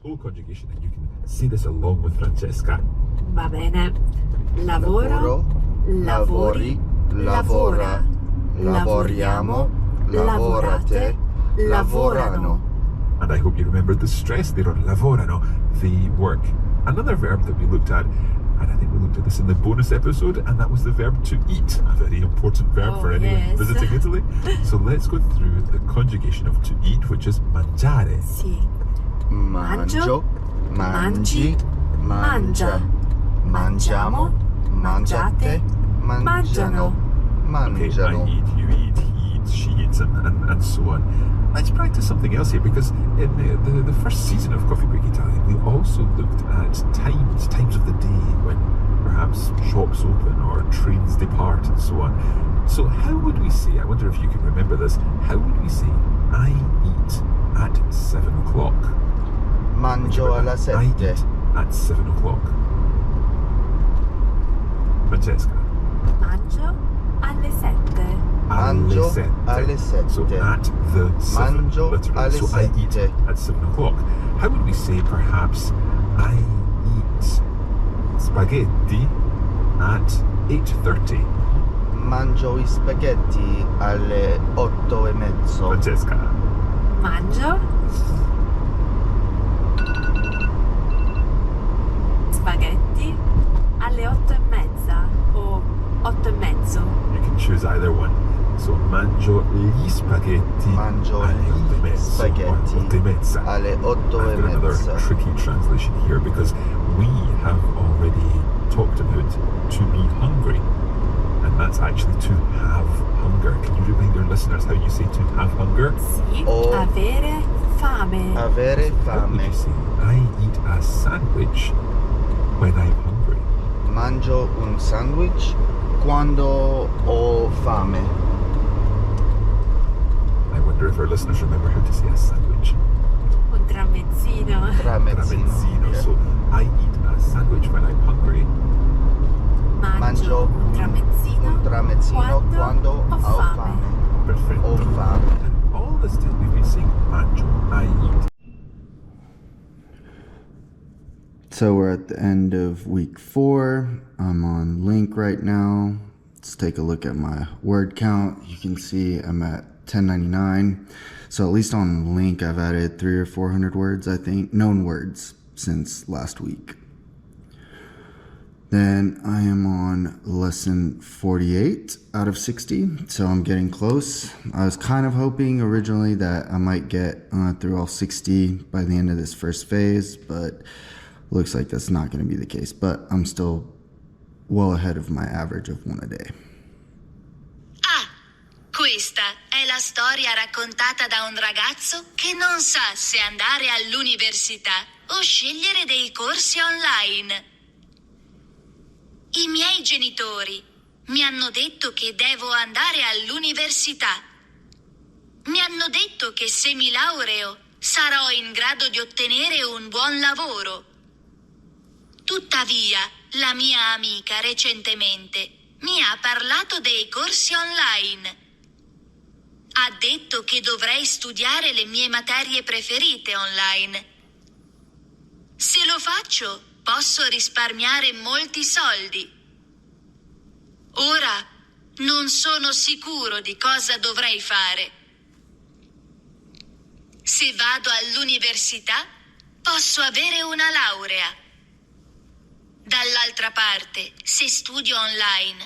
whole conjugation and you can say this along with Francesca. Va bene. Lavoro, lavori, lavora, lavoriamo, lavorate, lavorano. And I hope you remembered the stress there on lavorano, the work. Another verb that we looked at, and I think we looked at this in the bonus episode, and that was the verb to eat, a very important verb for anyone visiting Italy. So let's go through the conjugation of to eat, which is mangiare. Sì. Mangio, mangi, mangia, mangiamo, mangiate, mangiano, Okay, I mangiano. eat, you eat, he eats, she eats, and so on. Let's practice something else here, because in the first season of Coffee Break Italian, we also looked at times of the day when perhaps shops open or trains depart and so on. So how would we say, I wonder if you can remember this, how would we say, I eat at 7 o'clock? Mangio alla I sette. eat at 7 o'clock. Francesca. Mangio alle 7. Mangio alle So sette. at the 7, Mangio literally. alle So I eat sette. at 7 o'clock. How would we say perhaps I eat spaghetti at 8:30? Mangio i spaghetti alle 8:30. Francesca. Mangio spaghetti alle 8:30 o 8:30. You can choose either one. So mangio gli spaghetti Mangio alle gli 8:30 spaghetti or 8:30. alle I've got another 8:30. tricky translation here because we have already talked about to be hungry, and that's actually to have hunger. Can you remind our listeners how you say to have hunger? Sì. O Avere fame. avere How would fame. you say I eat a sandwich when I'm hungry? Mangio un sandwich quando ho fame. I wonder if our listeners remember how to say a sandwich. Un tramezzino. Tramezzino. Tramezzino. Yeah. So I eat a sandwich when I'm hungry. Mangio un tramezzino, un tramezzino quando ho ho fame. fame. Perfetto. Ho fame. And all this time we've been saying mangio, I eat. So we're at the end of week 4. I'm on Link right now. Let's take a look at my word count. You can see I'm at 1099. So at least on Link, I've added 300 or 400 words, I think, known words since last week. Then I am on lesson 48 out of 60, so I'm getting close. I was kind of hoping originally that I might get through all 60 by the end of this first phase, but looks like that's not going to be the case. But I'm still well ahead of my average of 1 a day. Ah, questa è la storia raccontata da un ragazzo che non sa se andare all'università o scegliere dei corsi online. I miei genitori mi hanno detto che devo andare all'università. Mi hanno detto che se mi laureo sarò in grado di ottenere un buon lavoro. Tuttavia, la mia amica recentemente mi ha parlato dei corsi online. Ha detto che dovrei studiare le mie materie preferite online. Se lo faccio, posso risparmiare molti soldi. Ora non sono sicuro di cosa dovrei fare. Se vado all'università, posso avere una laurea. Dall'altra parte, se studio online,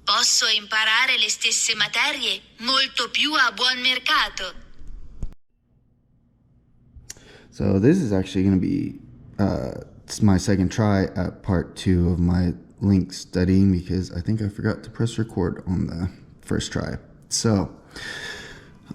posso imparare le stesse materie molto più a buon mercato. So this is actually going to be it's my second try at part 2 of my Link studying because I think I forgot to press record on the first try. So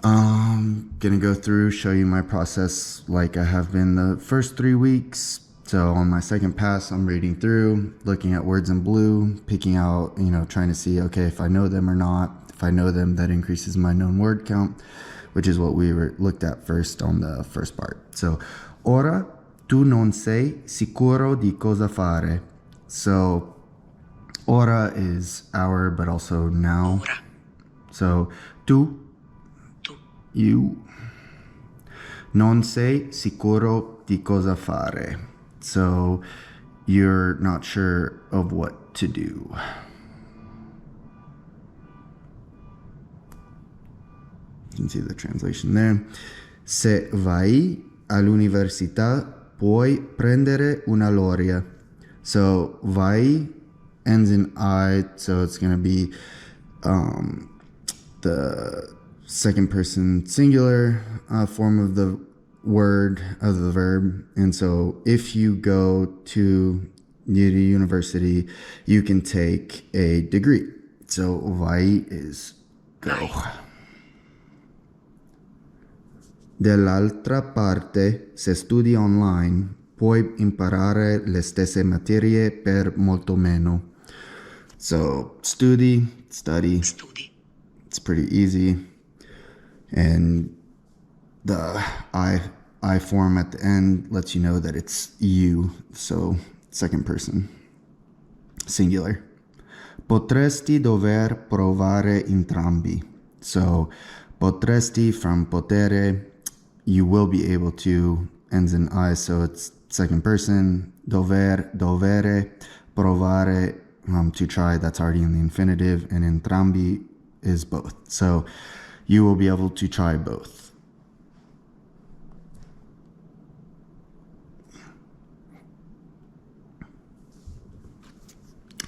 gonna go through, show you my process like I have been the first 3 weeks. So on my second pass, I'm reading through, looking at words in blue, picking out, trying to see, okay, if I know them or not. If I know them, that increases my known word count, which is what we looked at first on the first part. So, ora tu non sei sicuro di cosa fare. So, ora is our, but also now. Ora, So, tu, tu, you. Non sei sicuro di cosa fare. So you're not sure of what to do. You can see the translation there. Se vai all'università puoi prendere una laurea. So vai ends in I, so it's going to be the second person singular form of the word, of the verb. And so if you go to the university, you can take a degree. So vai is go. Dall'altra parte, se studi online, puoi imparare le stesse materie per molto meno. So study. It's pretty easy. And the I form at the end lets you know that it's you. So second person, singular. Potresti dover provare entrambi. So potresti from potere, you will be able to, ends in I, so it's second person. Dovere, provare, to try, that's already in the infinitive, and entrambi is both. So you will be able to try both.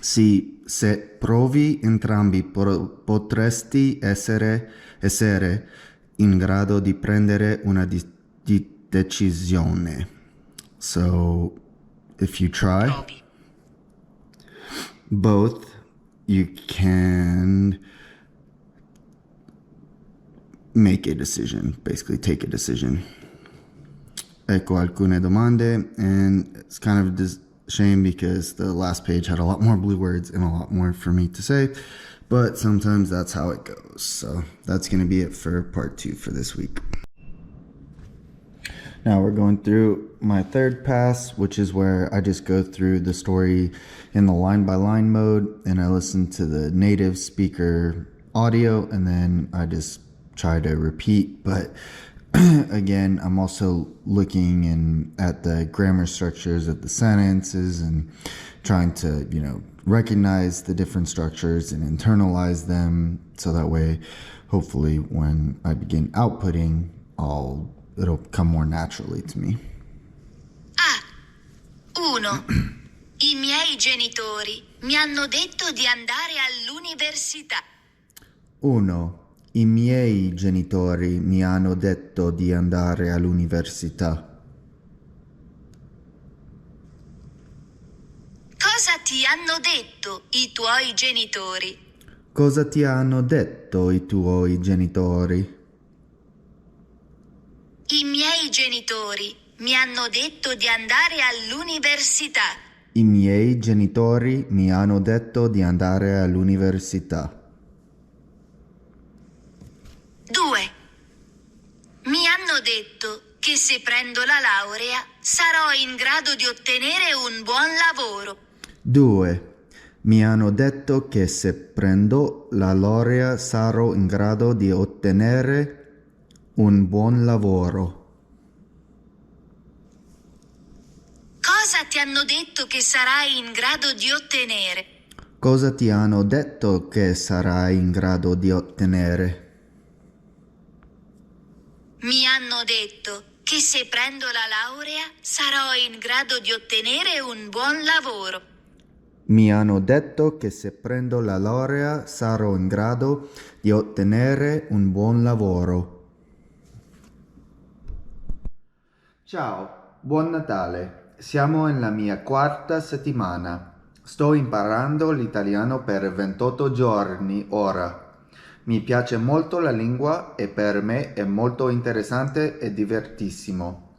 Sì, se provi entrambi potresti essere in grado di prendere una decisione. So if you try both, you can make a decision, basically take a decision. Ecco alcune domande, and it's kind of a shame because the last page had a lot more blue words and a lot more for me to say, but sometimes that's how it goes. So that's going to be it for part 2 for this week. Now we're going through my third pass, which is where I just go through the story in the line by line mode, and I listen to the native speaker audio, and then I just try to repeat. But again, I'm also looking at the grammar structures of the sentences and trying to, recognize the different structures and internalize them, so that way, hopefully, when I begin outputting, it'll come more naturally to me. 1. I miei genitori mi hanno detto di andare all'università. 1. I miei genitori mi hanno detto di andare all'università. Cosa ti hanno detto i tuoi genitori? Cosa ti hanno detto i tuoi genitori? I miei genitori mi hanno detto di andare all'università. I miei genitori mi hanno detto di andare all'università. 2. Mi hanno detto che se prendo la laurea sarò in grado di ottenere un buon lavoro. 2. Mi hanno detto che se prendo la laurea sarò in grado di ottenere un buon lavoro. Cosa ti hanno detto che sarai in grado di ottenere? Cosa ti hanno detto che sarai in grado di ottenere? Mi hanno detto che se prendo la laurea sarò in grado di ottenere un buon lavoro. Mi hanno detto che se prendo la laurea sarò in grado di ottenere un buon lavoro. Ciao, buon Natale. Siamo nella mia 4ª settimana. Sto imparando l'italiano per 28 giorni ora. Mi piace molto la lingua e per me è molto interessante e divertissimo.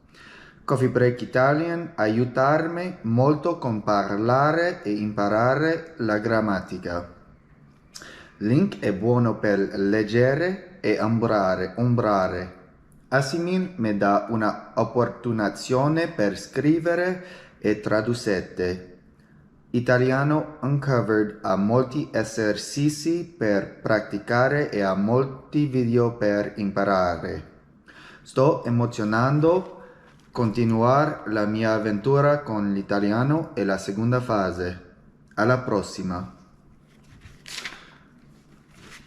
Coffee Break Italian aiutarmi molto con parlare e imparare la grammatica. Link è buono per leggere e ombrare. Asimil mi dà una opportunità per scrivere e traducete. Italiano Uncovered ha molti esercizi per praticare e ha molti video per imparare. Sto emozionando continuar la mia avventura con l'italiano e la seconda fase. Alla prossima.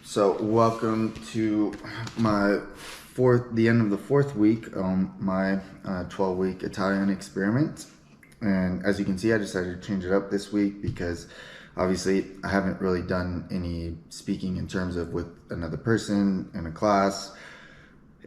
So welcome to the end of the fourth week, my 12-week Italian experiment. And as you can see, I decided to change it up this week because obviously I haven't really done any speaking in terms of with another person in a class.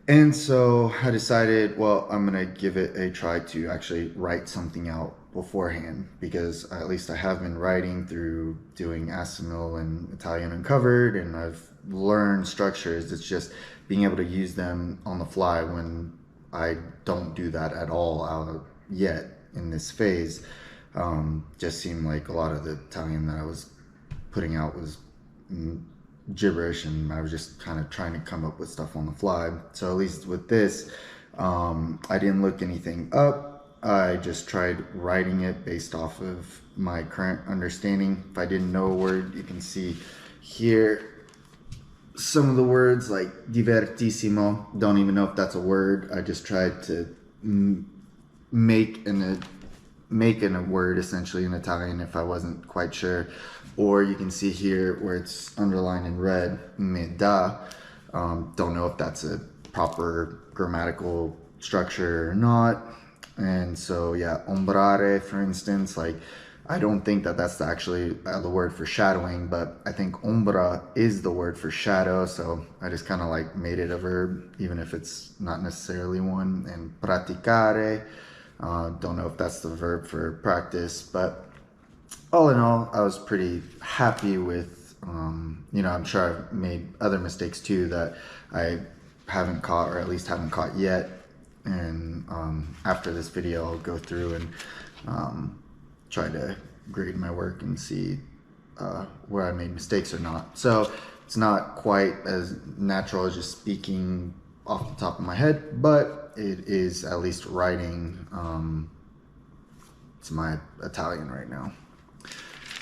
And so I decided, well, I'm gonna give it a try to actually write something out beforehand, because at least I have been writing through doing ASIMIL and Italian Uncovered, and I've learned structures. It's just being able to use them on the fly when I don't do that at all yet in this phase. Just seemed like a lot of the Italian that I was putting out was gibberish, and I was just kind of trying to come up with stuff on the fly. So at least with this, I didn't look anything up. I just tried writing it based off of my current understanding. If I didn't know a word, you can see here some of the words like divertissimo. Don't even know if that's a word. I just tried to make a word essentially in Italian if I wasn't quite sure. Or you can see here where it's underlined in red, me da. Don't know if that's a proper grammatical structure or not. And so yeah, ombrare, for instance, like I don't think that that's actually the word for shadowing, but I think ombra is the word for shadow. So I just kind of like made it a verb, even if it's not necessarily one. And praticare, don't know if that's the verb for practice, but all in all, I was pretty happy with, I'm sure I've made other mistakes too that I haven't caught, or at least haven't caught yet. And after this video, I'll go through and try to grade my work and see where I made mistakes or not. So it's not quite as natural as just speaking off the top of my head, but it is at least writing. It's my Italian right now.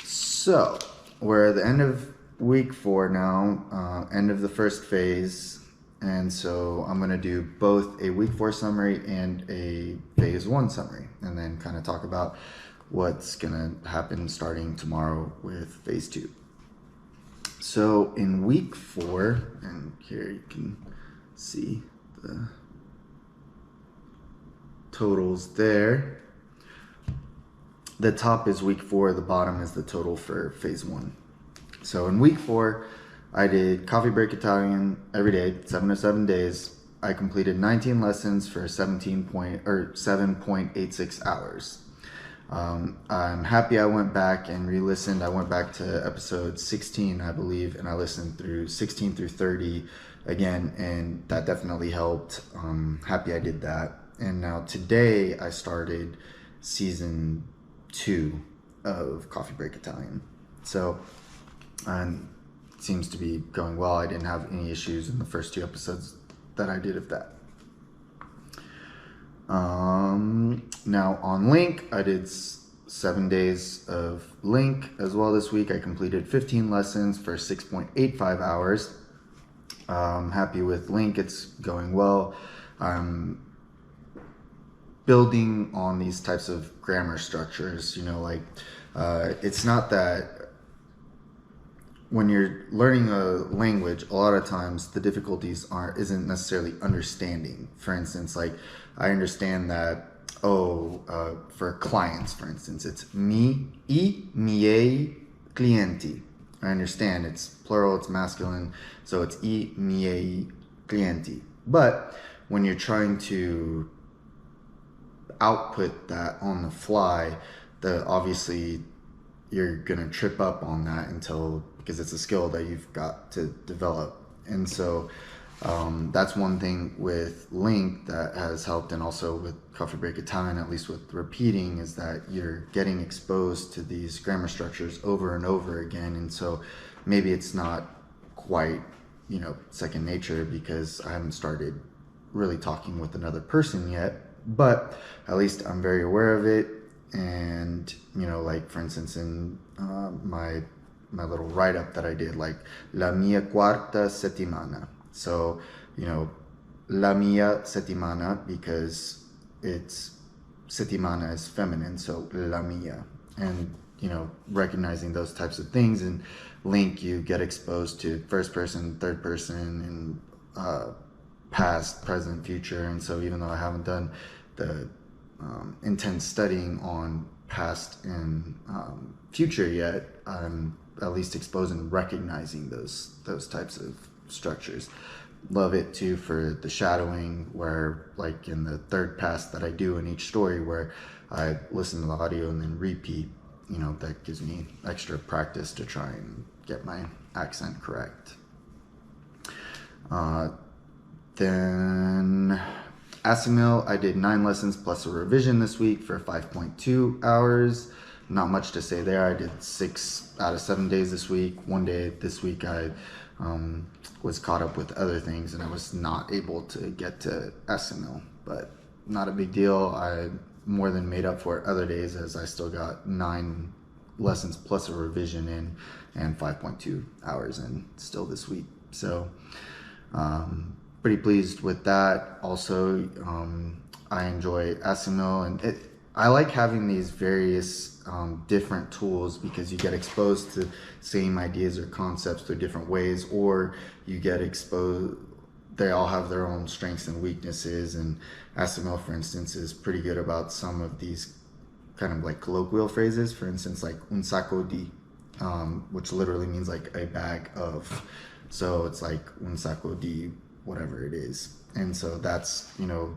So we're at the end of week 4 now, end of the first phase. And so I'm gonna do both a week 4 summary and a phase 1 summary, and then kind of talk about what's gonna happen starting tomorrow with phase 2. So in week 4, and here you can see the totals there. The top is week 4, the bottom is the total for phase 1. So in week 4, I did coffee break Italian every day, 7 to 7 days. I completed 19 lessons for 7.86 hours. I'm happy I went back and re-listened. I went back to episode 16, I believe, and I listened through 16 through 30 again, and that definitely helped. Happy I did that. And now today I started season 2 of Coffee Break Italian. So, and seems to be going well. I didn't have any issues in the first 2 episodes that I did of that. Now on Link, I did 7 days of Link as well this week. I completed 15 lessons for 6.85 hours. I'm happy with Link. It's going well. I'm building on these types of grammar structures, it's not that when you're learning a language, a lot of times the difficulties isn't necessarily understanding. For instance, like I understand that, for clients, for instance, it's i miei clienti. I understand it's plural, it's masculine, so it's I miei clienti. But when you're trying to output that on the fly, obviously you're gonna trip up on that because it's a skill that you've got to develop. And so that's one thing with Link that has helped, and also with Coffee Break Italian, at least with repeating, is that you're getting exposed to these grammar structures over and over again. And so maybe it's not quite second nature because I haven't started really talking with another person yet, but at least I'm very aware of it. And like for instance in my little write-up that I did, like la mia quarta settimana. So la mia settimana, because it's settimana is feminine, so la mia. And, you know, recognizing those types of things. And Link, you get exposed to first person, third person, and past, present, future. And so even though I haven't done the intense studying on past and future yet, I'm at least exposed and recognizing those types of structures. Love it too for the shadowing, where like in the third pass that I do in each story, where I listen to the audio and then repeat, you know, that gives me extra practice to try and get my accent correct. Then Asimil, I did 9 lessons plus a revision this week for 5.2 hours. Not much to say there. I did 6 out of 7 days this week. One day this week I was caught up with other things and I was not able to get to Asimil, but not a big deal. I more than made up for it other days, as I still got 9 lessons plus a revision in and 5.2 hours in still this week. So pretty pleased with that. Also, I enjoy Asimil, and I like having these various different tools, because you get exposed to same ideas or concepts through different ways, or you get exposed, they all have their own strengths and weaknesses. And Asimil, for instance, is pretty good about some of these kind of like colloquial phrases. For instance, like un sacco di, which literally means like a bag of. So it's like un sacco di whatever it is. And so that's, you know,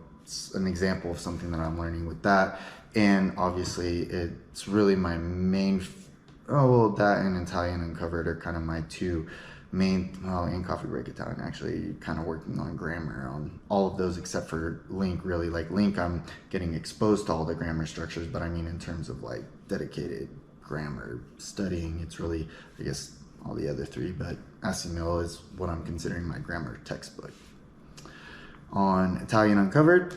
an example of something that I'm learning with that. And obviously it's really my main, that and Italian Uncovered are kind of my 2 main, and Coffee Break Italian, actually kind of working on grammar on all of those, except for Link. Really, like Link, I'm getting exposed to all the grammar structures, but I mean in terms of like dedicated grammar studying, it's really, I guess, all the other 3, but Asimil is what I'm considering my grammar textbook. On Italian Uncovered,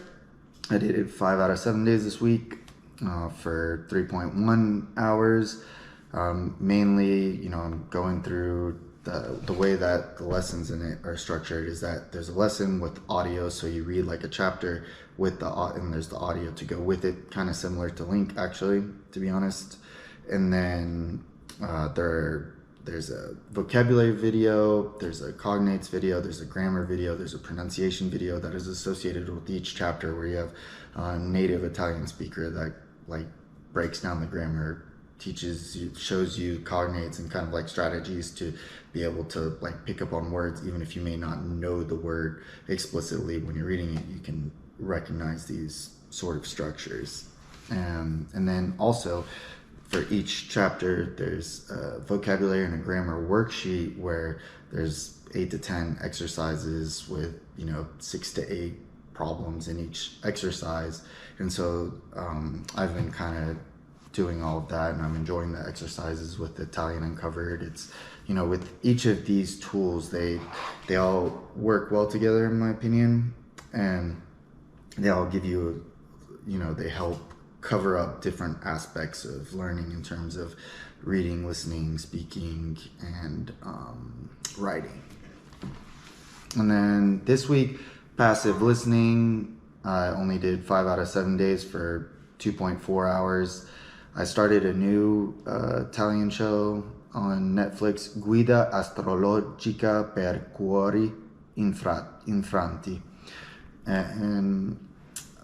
I did it 5 out of 7 days this week for 3.1 hours. Mainly, you know, I'm going through the way that the lessons in it are structured is that there's a lesson with audio, so you read like a chapter with and there's the audio to go with it, kind of similar to Link, actually, to be honest. And then there's a vocabulary video, there's a cognates video, there's a grammar video, there's a pronunciation video that is associated with each chapter, where you have a native Italian speaker that like breaks down the grammar, teaches you, shows you cognates and kind of like strategies to be able to like pick up on words. Even if you may not know the word explicitly, when you're reading it, you can recognize these sort of structures. And then also, for each chapter, there's a vocabulary and a grammar worksheet where there's 8 to 10 exercises with, you know, 6 to 8 problems in each exercise. And so I've been kind of doing all of that, and I'm enjoying the exercises with Italian Uncovered. It's, you know, with each of these tools, they all work well together, in my opinion, and they all give you, you know, they help cover up different aspects of learning in terms of reading, listening, speaking, and writing. And then this week, passive listening, I only did 5 out of 7 days for 2.4 hours. I started a new Italian show on Netflix, Guida Astrologica per Cuori Infranti.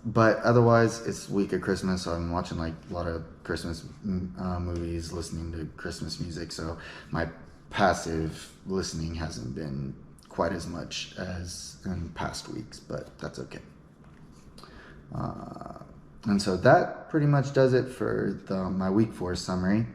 But otherwise, it's week of Christmas, so I'm watching like a lot of Christmas movies, listening to Christmas music. So my passive listening hasn't been quite as much as in past weeks, but that's okay. And so that pretty much does it for my week 4 summary.